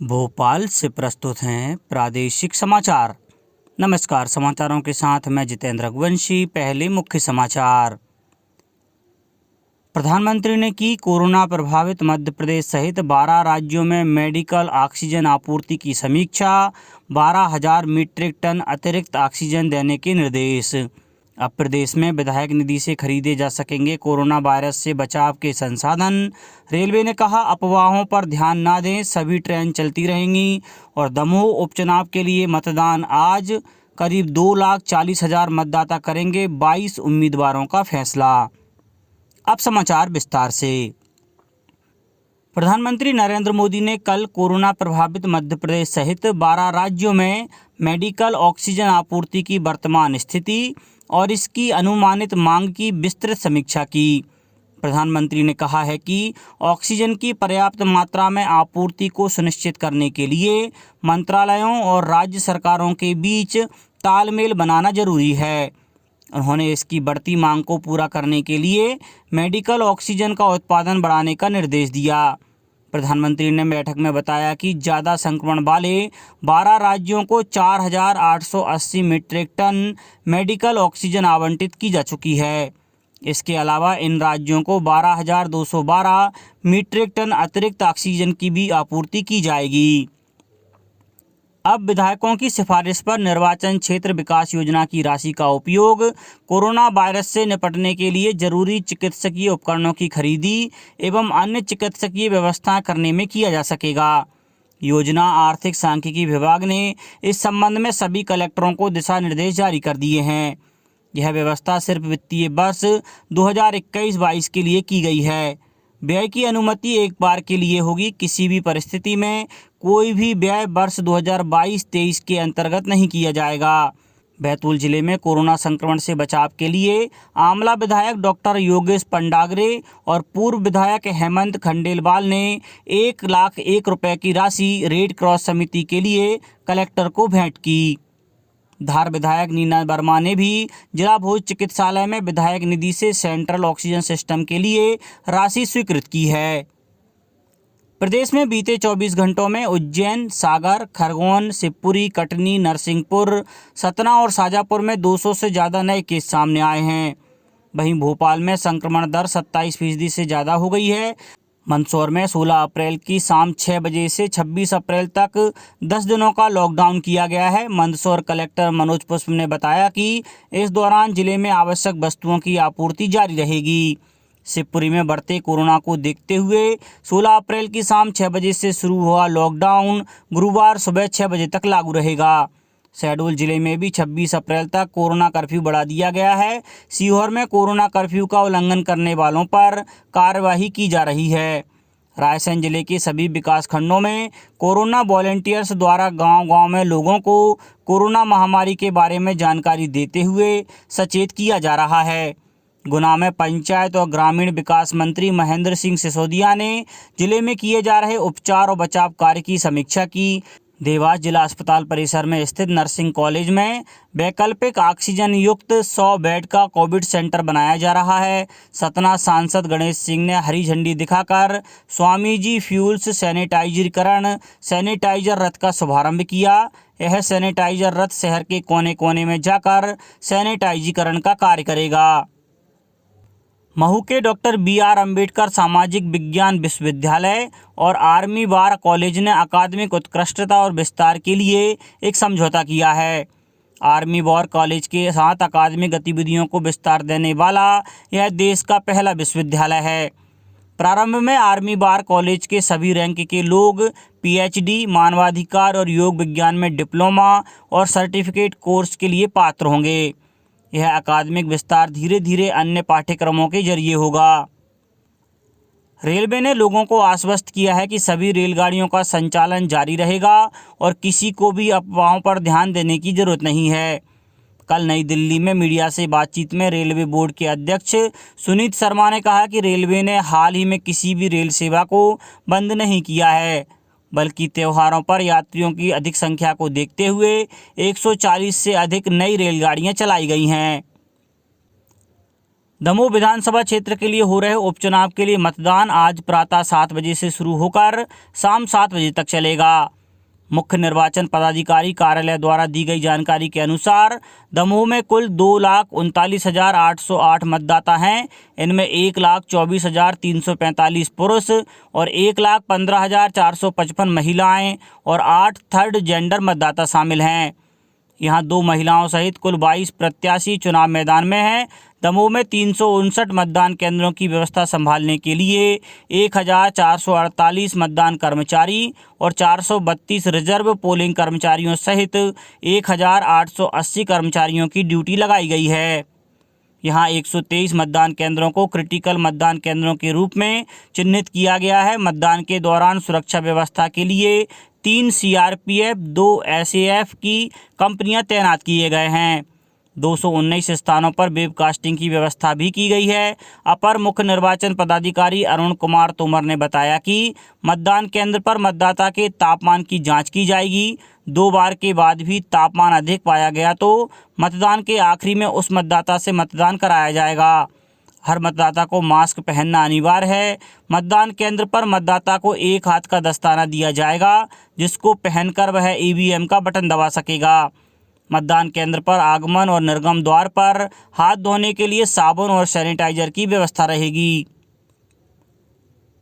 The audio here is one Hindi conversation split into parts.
भोपाल से प्रस्तुत हैं प्रादेशिक समाचार। नमस्कार, समाचारों के साथ मैं जितेंद्र रघुवंशी। पहले मुख्य समाचार। प्रधानमंत्री ने की कोरोना प्रभावित मध्य प्रदेश सहित 12 राज्यों में मेडिकल ऑक्सीजन आपूर्ति की समीक्षा। 12,000 मीट्रिक टन अतिरिक्त ऑक्सीजन देने के निर्देश। अब प्रदेश में विधायक निधि से खरीदे जा सकेंगे कोरोना वायरस से बचाव के संसाधन। रेलवे ने कहा, अफवाहों पर ध्यान ना दें, सभी ट्रेन चलती रहेंगी। और दमोह उपचुनाव के लिए मतदान आज। करीब 2,40,000 मतदाता करेंगे 22 उम्मीदवारों का फैसला। अब समाचार विस्तार से। प्रधानमंत्री नरेंद्र मोदी ने कल कोरोना प्रभावित मध्य प्रदेश सहित 12 राज्यों में मेडिकल ऑक्सीजन आपूर्ति की वर्तमान स्थिति और इसकी अनुमानित मांग की विस्तृत समीक्षा की। प्रधानमंत्री ने कहा है कि ऑक्सीजन की पर्याप्त मात्रा में आपूर्ति को सुनिश्चित करने के लिए मंत्रालयों और राज्य सरकारों के बीच तालमेल बनाना जरूरी है। उन्होंने इसकी बढ़ती मांग को पूरा करने के लिए मेडिकल ऑक्सीजन का उत्पादन बढ़ाने का निर्देश दिया। प्रधानमंत्री ने बैठक में बताया कि ज़्यादा संक्रमण वाले 12 राज्यों को 4,880 मीट्रिक टन मेडिकल ऑक्सीजन आवंटित की जा चुकी है। इसके अलावा इन राज्यों को 12,212 मीट्रिक टन अतिरिक्त ऑक्सीजन की भी आपूर्ति की जाएगी। अब विधायकों की सिफारिश पर निर्वाचन क्षेत्र विकास योजना की राशि का उपयोग कोरोना वायरस से निपटने के लिए जरूरी चिकित्सकीय उपकरणों की खरीदी एवं अन्य चिकित्सकीय व्यवस्था करने में किया जा सकेगा। योजना आर्थिक सांख्यिकी विभाग ने इस संबंध में सभी कलेक्टरों को दिशा निर्देश जारी कर दिए हैं। यह व्यवस्था सिर्फ वित्तीय वर्ष 2021-22 के लिए की गई है। व्यय की अनुमति एक बार के लिए होगी। किसी भी परिस्थिति में कोई भी व्यय वर्ष 2022-23 के अंतर्गत नहीं किया जाएगा। बैतूल जिले में कोरोना संक्रमण से बचाव के लिए आमला विधायक डॉक्टर योगेश पंडागरे और पूर्व विधायक हेमंत खंडेलवाल ने 1,01,000 रुपये की राशि रेड क्रॉस समिति के लिए कलेक्टर को भेंट की। धार विधायक नीना वर्मा ने भी जिला भोज चिकित्सालय में विधायक निधि से सेंट्रल ऑक्सीजन सिस्टम के लिए राशि स्वीकृत की है। प्रदेश में बीते 24 घंटों में उज्जैन, सागर, खरगोन, शिवपुरी, कटनी, नरसिंहपुर, सतना और शाजापुर में 200 से ज़्यादा नए केस सामने आए हैं। वहीं भोपाल में संक्रमण दर 27% से ज़्यादा हो गई है। मंदसौर में 16 अप्रैल की शाम 6 बजे से 26 अप्रैल तक 10 दिनों का लॉकडाउन किया गया है। मंदसौर कलेक्टर मनोज पुष्प ने बताया कि इस दौरान जिले में आवश्यक वस्तुओं की आपूर्ति जारी रहेगी। शिवपुरी में बढ़ते कोरोना को देखते हुए 16 अप्रैल की शाम 6 बजे से शुरू हुआ लॉकडाउन गुरुवार सुबह 6 बजे तक लागू रहेगा। शहडोल जिले में भी 26 अप्रैल तक कोरोना कर्फ्यू बढ़ा दिया गया है। सीहोर में कोरोना कर्फ्यू का उल्लंघन करने वालों पर कार्रवाई की जा रही है। रायसेन जिले के सभी विकासखंडों में कोरोना वॉलंटियर्स द्वारा गांव-गांव में लोगों को कोरोना महामारी के बारे में जानकारी देते हुए सचेत किया जा रहा है। गुना में पंचायत और ग्रामीण विकास मंत्री महेंद्र सिंह सिसोदिया ने जिले में किए जा रहे उपचार और बचाव कार्य की समीक्षा की। देवास जिला अस्पताल परिसर में स्थित नर्सिंग कॉलेज में वैकल्पिक ऑक्सीजन युक्त 100 बेड का कोविड सेंटर बनाया जा रहा है। सतना सांसद गणेश सिंह ने हरी झंडी दिखाकर स्वामी जी फ्यूल्स सैनिटाइजर रथ का शुभारंभ किया। यह सैनिटाइजर रथ शहर के कोने कोने में जाकर सैनिटाइजीकरण का कार्य करेगा। महू के डॉक्टर BR अम्बेडकर सामाजिक विज्ञान विश्वविद्यालय और आर्मी वार कॉलेज ने अकादमिक उत्कृष्टता और विस्तार के लिए एक समझौता किया है। आर्मी वार कॉलेज के साथ अकादमिक गतिविधियों को विस्तार देने वाला यह देश का पहला विश्वविद्यालय है। प्रारंभ में आर्मी वार कॉलेज के सभी रैंक के लोग PhD, मानवाधिकार और योग विज्ञान में डिप्लोमा और सर्टिफिकेट कोर्स के लिए पात्र होंगे। यह अकादमिक विस्तार धीरे धीरे अन्य पाठ्यक्रमों के जरिए होगा। रेलवे ने लोगों को आश्वस्त किया है कि सभी रेलगाड़ियों का संचालन जारी रहेगा और किसी को भी अफवाहों पर ध्यान देने की जरूरत नहीं है। कल नई दिल्ली में मीडिया से बातचीत में रेलवे बोर्ड के अध्यक्ष सुनीत शर्मा ने कहा कि रेलवे ने हाल ही में किसी भी रेल सेवा को बंद नहीं किया है, बल्कि त्योहारों पर यात्रियों की अधिक संख्या को देखते हुए 140 से अधिक नई रेलगाड़ियां चलाई गई हैं। दमोह विधानसभा क्षेत्र के लिए हो रहे उपचुनाव के लिए मतदान आज प्रातः 7 बजे से शुरू होकर शाम 7 बजे तक चलेगा। मुख्य निर्वाचन पदाधिकारी कार्यालय द्वारा दी गई जानकारी के अनुसार दमोह में कुल 2,39,808 मतदाता हैं। इनमें 1,24,345 पुरुष और 1,15,455 महिलाएं और 8 थर्ड जेंडर मतदाता शामिल हैं। यहां 2 महिलाओं सहित कुल 22 प्रत्याशी चुनाव मैदान में हैं। दमोह में 359 मतदान केंद्रों की व्यवस्था संभालने के लिए 1,448 मतदान कर्मचारी और 432 रिजर्व पोलिंग कर्मचारियों सहित 1,880 कर्मचारियों की ड्यूटी लगाई गई है। यहां 123 मतदान केंद्रों को क्रिटिकल मतदान केंद्रों के रूप में चिन्हित किया गया है। मतदान के दौरान सुरक्षा व्यवस्था के लिए 3 CRPF, 2 SAF की कंपनियां तैनात किए गए हैं। 219 स्थानों पर वेबकास्टिंग की व्यवस्था भी की गई है। अपर मुख्य निर्वाचन पदाधिकारी अरुण कुमार तोमर ने बताया कि मतदान केंद्र पर मतदाता के तापमान की जांच की जाएगी। 2 बार के बाद भी तापमान अधिक पाया गया तो मतदान के आखिरी में उस मतदाता से मतदान कराया जाएगा। हर मतदाता को मास्क पहनना अनिवार्य है। मतदान केंद्र पर मतदाता को एक हाथ का दस्ताना दिया जाएगा, जिसको पहनकर वह EVM का बटन दबा सकेगा। मतदान केंद्र पर आगमन और निर्गम द्वार पर हाथ धोने के लिए साबुन और सैनिटाइजर की व्यवस्था रहेगी।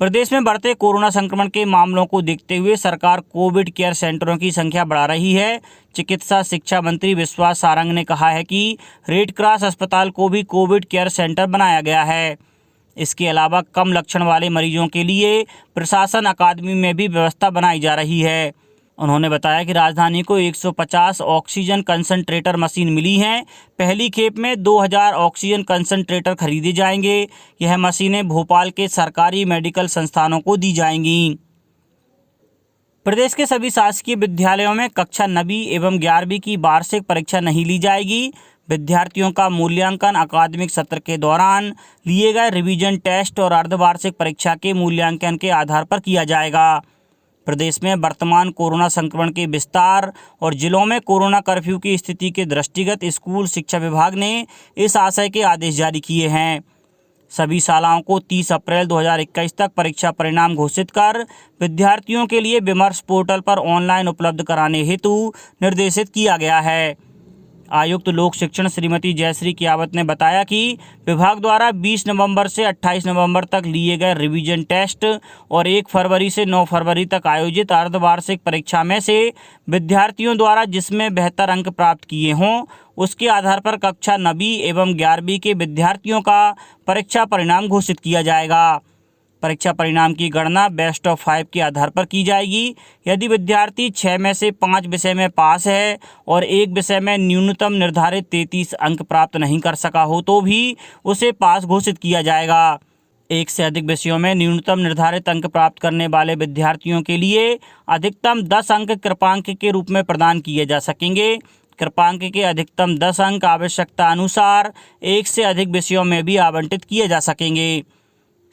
प्रदेश में बढ़ते कोरोना संक्रमण के मामलों को देखते हुए सरकार कोविड केयर सेंटरों की संख्या बढ़ा रही है। चिकित्सा शिक्षा मंत्री विश्वास सारंग ने कहा है कि रेड क्रॉस अस्पताल को भी कोविड केयर सेंटर बनाया गया है। इसके अलावा कम लक्षण वाले मरीजों के लिए प्रशासन अकादमी में भी व्यवस्था बनाई जा रही है। उन्होंने बताया कि राजधानी को 150 ऑक्सीजन कंसंट्रेटर मशीन मिली हैं। पहली खेप में 2000 ऑक्सीजन कंसंट्रेटर खरीदे जाएंगे। यह मशीनें भोपाल के सरकारी मेडिकल संस्थानों को दी जाएंगी। प्रदेश के सभी शासकीय विद्यालयों में कक्षा 9वीं एवं 11वीं की वार्षिक परीक्षा नहीं ली जाएगी। विद्यार्थियों का मूल्यांकन अकादमिक सत्र के दौरान लिए गए रिवीजन टेस्ट और अर्धवार्षिक परीक्षा के मूल्यांकन के आधार पर किया जाएगा। प्रदेश में वर्तमान कोरोना संक्रमण के विस्तार और जिलों में कोरोना कर्फ्यू की स्थिति के दृष्टिगत स्कूल शिक्षा विभाग ने इस आशय के आदेश जारी किए हैं। सभी शालाओं को 30 अप्रैल 2021 तक परीक्षा परिणाम घोषित कर विद्यार्थियों के लिए विमर्श पोर्टल पर ऑनलाइन उपलब्ध कराने हेतु निर्देशित किया गया है। आयुक्त लोक शिक्षण श्रीमती जयश्री कियावत ने बताया कि विभाग द्वारा 20 नवंबर से 28 नवंबर तक लिए गए रिवीजन टेस्ट और 1 फरवरी से 9 फरवरी तक आयोजित अर्धवार्षिक परीक्षा में से विद्यार्थियों द्वारा जिसमें बेहतर अंक प्राप्त किए हों, उसके आधार पर कक्षा 9वीं एवं 11वीं के विद्यार्थियों का परीक्षा परिणाम घोषित किया जाएगा। परीक्षा परिणाम की गणना बेस्ट ऑफ 5 के आधार पर की जाएगी। यदि विद्यार्थी 6 में से 5 विषय में पास है और एक विषय में न्यूनतम निर्धारित 33 अंक प्राप्त नहीं कर सका हो तो भी उसे पास घोषित किया जाएगा। एक से अधिक विषयों में न्यूनतम निर्धारित अंक प्राप्त करने वाले विद्यार्थियों के लिए अधिकतम 10 अंक कृपांक के रूप में प्रदान किए जा सकेंगे। कृपांक के अधिकतम 10 अंक आवश्यकता अनुसार एक से अधिक विषयों में भी आवंटित किए जा सकेंगे।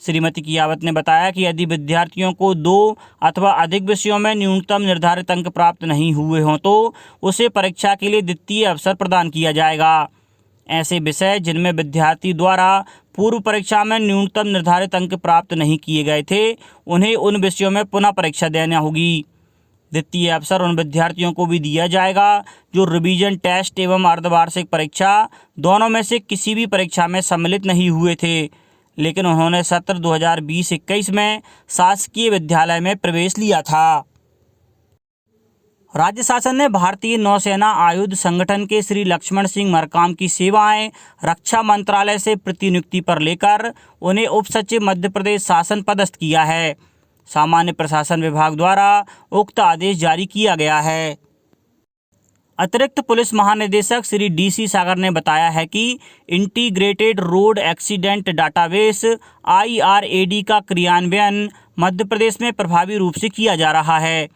श्रीमती कियावत ने बताया कि यदि विद्यार्थियों को 2 अथवा अधिक विषयों में न्यूनतम निर्धारित अंक प्राप्त नहीं हुए हों तो उसे परीक्षा के लिए द्वितीय अवसर प्रदान किया जाएगा। ऐसे विषय जिनमें विद्यार्थी द्वारा पूर्व परीक्षा में न्यूनतम निर्धारित अंक प्राप्त नहीं किए गए थे, उन्हें उन विषयों में पुनः परीक्षा देना होगी। द्वितीय अवसर उन विद्यार्थियों को भी दिया जाएगा जो रिवीजन टेस्ट एवं अर्धवार्षिक परीक्षा दोनों में से किसी भी परीक्षा में सम्मिलित नहीं हुए थे, लेकिन उन्होंने सत्र 2020-21 में शासकीय विद्यालय में प्रवेश लिया था। राज्य शासन ने भारतीय नौसेना आयुध संगठन के श्री लक्ष्मण सिंह मरकाम की सेवाएं रक्षा मंत्रालय से प्रतिनियुक्ति पर लेकर उन्हें उप सचिव मध्य प्रदेश शासन पदस्थ किया है। सामान्य प्रशासन विभाग द्वारा उक्त आदेश जारी किया गया है। अतिरिक्त पुलिस महानिदेशक श्री DC सागर ने बताया है कि integrated road accident database IRAD का क्रियान्वयन मध्य प्रदेश में प्रभावी रूप से किया जा रहा है।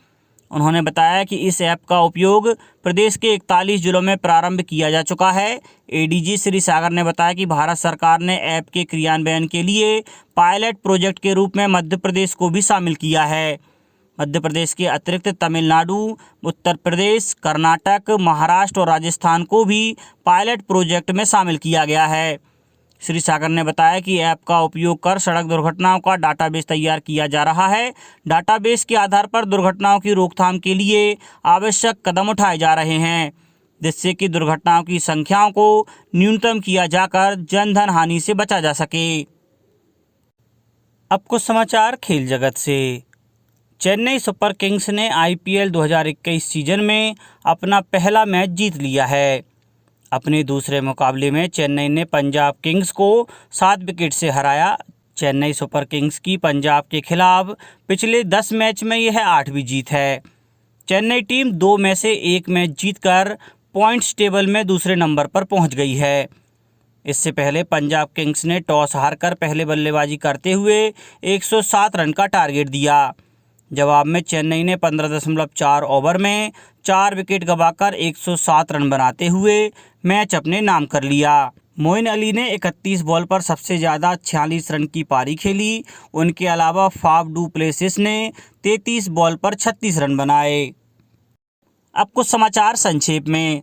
उन्होंने बताया कि इस ऐप का उपयोग प्रदेश के 41 जिलों में प्रारंभ किया जा चुका है। ADG श्री सागर ने बताया कि भारत सरकार ने ऐप के क्रियान्वयन के लिए पायलट प्रोजेक्ट के रूप में मध्य प्रदेश को भी शामिल किया है। मध्य प्रदेश के अतिरिक्त तमिलनाडु, उत्तर प्रदेश, कर्नाटक, महाराष्ट्र और राजस्थान को भी पायलट प्रोजेक्ट में शामिल किया गया है। श्री सागर ने बताया कि ऐप का उपयोग कर सड़क दुर्घटनाओं का डाटाबेस तैयार किया जा रहा है। डाटाबेस के आधार पर दुर्घटनाओं की रोकथाम के लिए आवश्यक कदम उठाए जा रहे हैं, जिससे कि दुर्घटनाओं की संख्याओं को न्यूनतम किया जाकर जनधन हानि से बचा जा सके। अब कुछ समाचार खेल जगत से। चेन्नई सुपर किंग्स ने IPL 2021 सीजन में अपना पहला मैच जीत लिया है। अपने दूसरे मुकाबले में चेन्नई ने पंजाब किंग्स को 7 विकेट से हराया। चेन्नई सुपर किंग्स की पंजाब के खिलाफ पिछले 10 मैच में यह 8वीं जीत है। चेन्नई टीम 2 में से 1 मैच जीतकर पॉइंट्स टेबल में दूसरे नंबर पर पहुंच गई है। इससे पहले पंजाब किंग्स ने टॉस हारकर पहले बल्लेबाजी करते हुए 107 रन का टारगेट दिया। जवाब में चेन्नई ने 15.4 ओवर में 4 विकेट गंवाकर 107 रन बनाते हुए मैच अपने नाम कर लिया। मोइन अली ने 31 बॉल पर सबसे ज़्यादा 46 रन की पारी खेली। उनके अलावा फाफ डू प्लेसिस ने 33 बॉल पर 36 रन बनाए। अब कुछ समाचार संक्षेप में।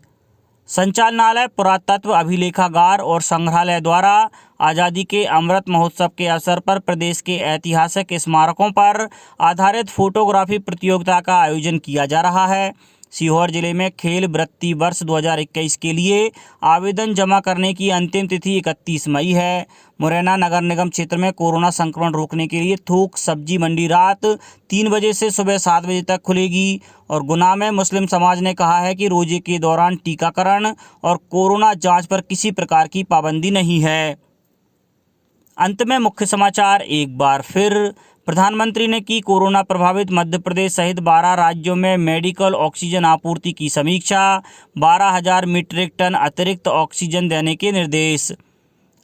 संचालनालय, पुरातत्व अभिलेखागार और संग्रहालय द्वारा आज़ादी के अमृत महोत्सव के अवसर पर प्रदेश के ऐतिहासिक स्मारकों पर आधारित फोटोग्राफी प्रतियोगिता का आयोजन किया जा रहा है। सीहोर जिले में खेल वृत्ति वर्ष 2021 के लिए आवेदन जमा करने की अंतिम तिथि 31 मई है। मुरैना नगर निगम क्षेत्र में कोरोना संक्रमण रोकने के लिए थोक सब्जी मंडी रात 3 बजे से सुबह 7 बजे तक खुलेगी। और गुना में मुस्लिम समाज ने कहा है कि रोजे के दौरान टीकाकरण और कोरोना जांच पर किसी प्रकार की पाबंदी नहीं है। अंत में मुख्य समाचार एक बार फिर। प्रधानमंत्री ने की कोरोना प्रभावित मध्य प्रदेश सहित 12 राज्यों में मेडिकल ऑक्सीजन आपूर्ति की समीक्षा। 12,000 मीट्रिक टन अतिरिक्त ऑक्सीजन देने के निर्देश।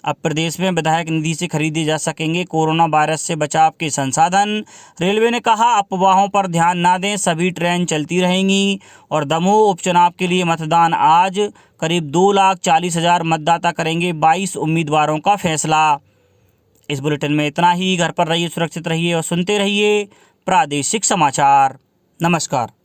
अब प्रदेश में विधायक निधि से खरीदे जा सकेंगे कोरोना वायरस से बचाव के संसाधन। रेलवे ने कहा अफवाहों पर ध्यान ना दें, सभी ट्रेन चलती रहेंगी। और दमोह उपचुनाव के लिए मतदान आज। करीब 2,40,000 मतदाता करेंगे 22 उम्मीदवारों का फैसला। इस बुलेटिन में इतना ही। घर पर रहिए, सुरक्षित रहिए और सुनते रहिए प्रादेशिक समाचार। नमस्कार।